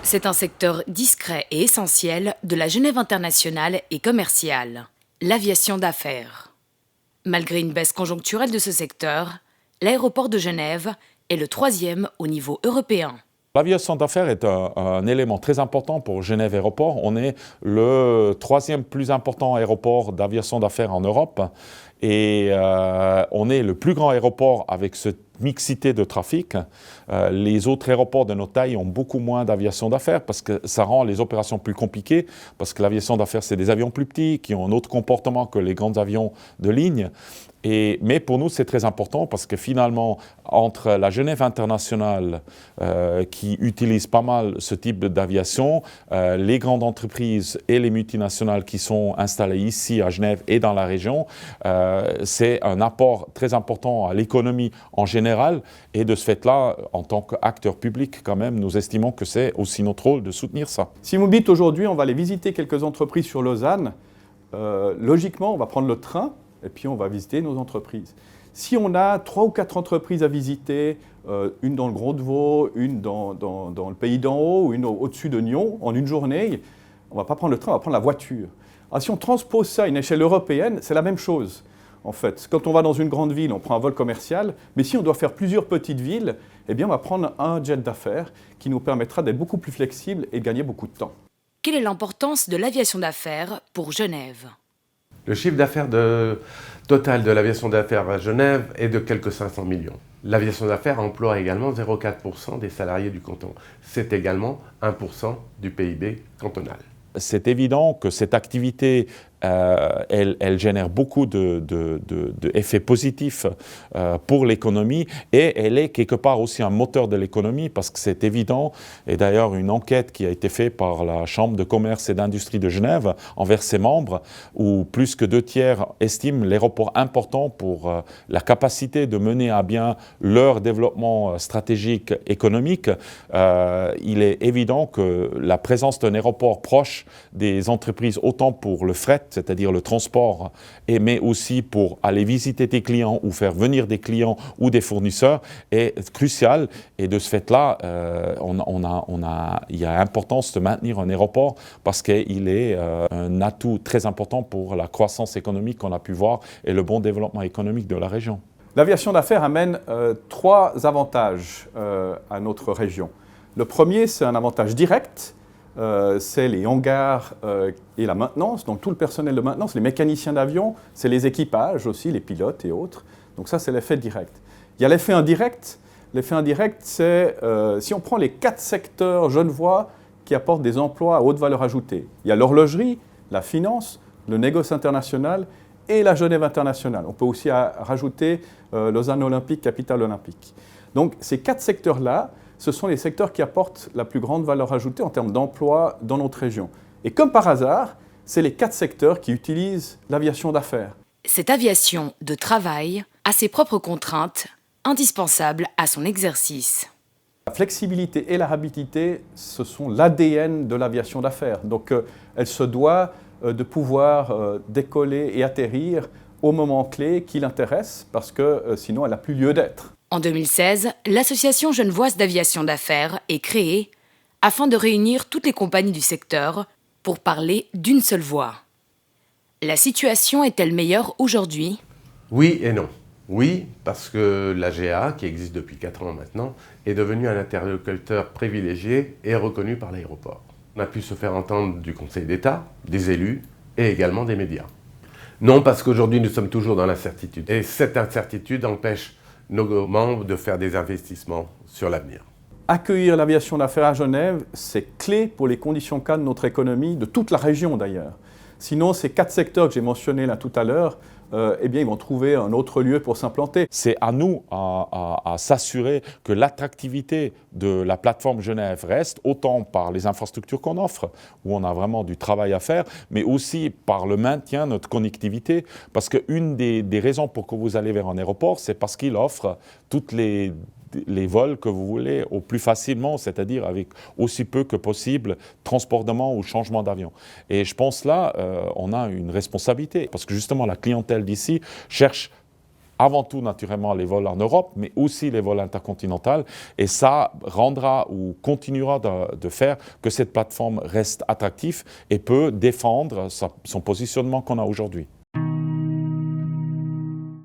C'est un secteur discret et essentiel de la Genève internationale et commerciale, l'aviation d'affaires. Malgré une baisse conjoncturelle de ce secteur, l'aéroport de Genève est le 3e au niveau européen. L'aviation d'affaires est un élément très important pour Genève Aéroport. On est le 3e plus important aéroport d'aviation d'affaires en Europe et on est le plus grand aéroport avec cette mixité de trafic. Les autres aéroports de notre taille ont beaucoup moins d'aviation d'affaires parce que ça rend les opérations plus compliquées, parce que l'aviation d'affaires, c'est des avions plus petits qui ont un autre comportement que les grands avions de ligne. Mais pour nous, c'est très important parce que finalement, entre la Genève internationale qui utilise pas mal ce type d'aviation, les grandes entreprises et les multinationales qui sont installées ici à Genève et dans la région, c'est un apport très important à l'économie en général. Et de ce fait-là, en tant qu'acteur public, quand même, nous estimons que c'est aussi notre rôle de soutenir ça. Si vous me dites aujourd'hui, on va aller visiter quelques entreprises sur Lausanne, logiquement, on va prendre le train et puis on va visiter nos entreprises. Si on a 3 ou 4 entreprises à visiter, une dans le Gros-de-Vaud, une dans le Pays d'en Haut, une au-dessus de Nyon, en une journée, on ne va pas prendre le train, on va prendre la voiture. Alors, si on transpose ça à une échelle européenne, c'est la même chose. En fait, quand on va dans une grande ville, on prend un vol commercial, mais si on doit faire plusieurs petites villes, eh bien, on va prendre un jet d'affaires qui nous permettra d'être beaucoup plus flexible et de gagner beaucoup de temps. Quelle est l'importance de l'aviation d'affaires pour Genève ? Le chiffre d'affaires total de l'aviation d'affaires à Genève est de quelques 500 millions. L'aviation d'affaires emploie également 0,4% des salariés du canton. C'est également 1% du PIB cantonal. C'est évident que cette activité, elle génère beaucoup d'effets positifs pour l'économie et elle est quelque part aussi un moteur de l'économie parce que c'est évident, et d'ailleurs une enquête qui a été faite par la Chambre de commerce et d'industrie de Genève envers ses membres, où plus que 2/3 estiment l'aéroport important pour la capacité de mener à bien leur développement stratégique économique. Il est évident que la présence d'un aéroport proche des entreprises, autant pour le fret, c'est-à-dire le transport, mais aussi pour aller visiter tes clients ou faire venir des clients ou des fournisseurs, est crucial. Et de ce fait-là, il y a importance de maintenir un aéroport parce qu'il est un atout très important pour la croissance économique qu'on a pu voir et le bon développement économique de la région. L'aviation d'affaires amène 3 avantages à notre région. Le premier, c'est un avantage direct. C'est les hangars et la maintenance, donc tout le personnel de maintenance, les mécaniciens d'avion, c'est les équipages aussi, les pilotes et autres. Donc ça, c'est l'effet direct. Il y a l'effet indirect. L'effet indirect, c'est si on prend les 4 secteurs genevois qui apportent des emplois à haute valeur ajoutée. Il y a l'horlogerie, la finance, le négoce international et la Genève internationale. On peut aussi rajouter Lausanne Olympique, capitale olympique. Donc ces 4 secteurs-là, ce sont les secteurs qui apportent la plus grande valeur ajoutée en termes d'emploi dans notre région. Et comme par hasard, c'est les 4 secteurs qui utilisent l'aviation d'affaires. Cette aviation de travail a ses propres contraintes, indispensables à son exercice. La flexibilité et la rapidité, ce sont l'ADN de l'aviation d'affaires. Donc elle se doit de pouvoir décoller et atterrir au moment clé qui l'intéresse, parce que sinon elle n'a plus lieu d'être. En 2016, l'Association genevoise d'aviation d'affaires est créée afin de réunir toutes les compagnies du secteur pour parler d'une seule voix. La situation est-elle meilleure aujourd'hui ? Oui et non. Oui, parce que l'AGA, qui existe depuis 4 ans maintenant, est devenue un interlocuteur privilégié et reconnu par l'aéroport. On a pu se faire entendre du Conseil d'État, des élus et également des médias. Non, parce qu'aujourd'hui nous sommes toujours dans l'incertitude. Et cette incertitude empêche nos membres de faire des investissements sur l'avenir. Accueillir l'aviation d'affaires à Genève, c'est clé pour les conditions cadres de notre économie, de toute la région d'ailleurs. Sinon, ces 4 secteurs que j'ai mentionnés là tout à l'heure, eh bien, ils vont trouver un autre lieu pour s'implanter. C'est à nous à s'assurer que l'attractivité de la plateforme Genève reste, autant par les infrastructures qu'on offre, où on a vraiment du travail à faire, mais aussi par le maintien de notre connectivité. Parce qu'une des raisons pour que vous allez vers un aéroport, c'est parce qu'il offre toutes les vols que vous voulez au plus facilement, c'est-à-dire avec aussi peu que possible transportement ou changement d'avion. Et je pense là, on a une responsabilité, parce que justement la clientèle d'ici cherche avant tout naturellement les vols en Europe, mais aussi les vols intercontinentaux. Et ça rendra ou continuera de faire que cette plateforme reste attractive et peut défendre son positionnement qu'on a aujourd'hui.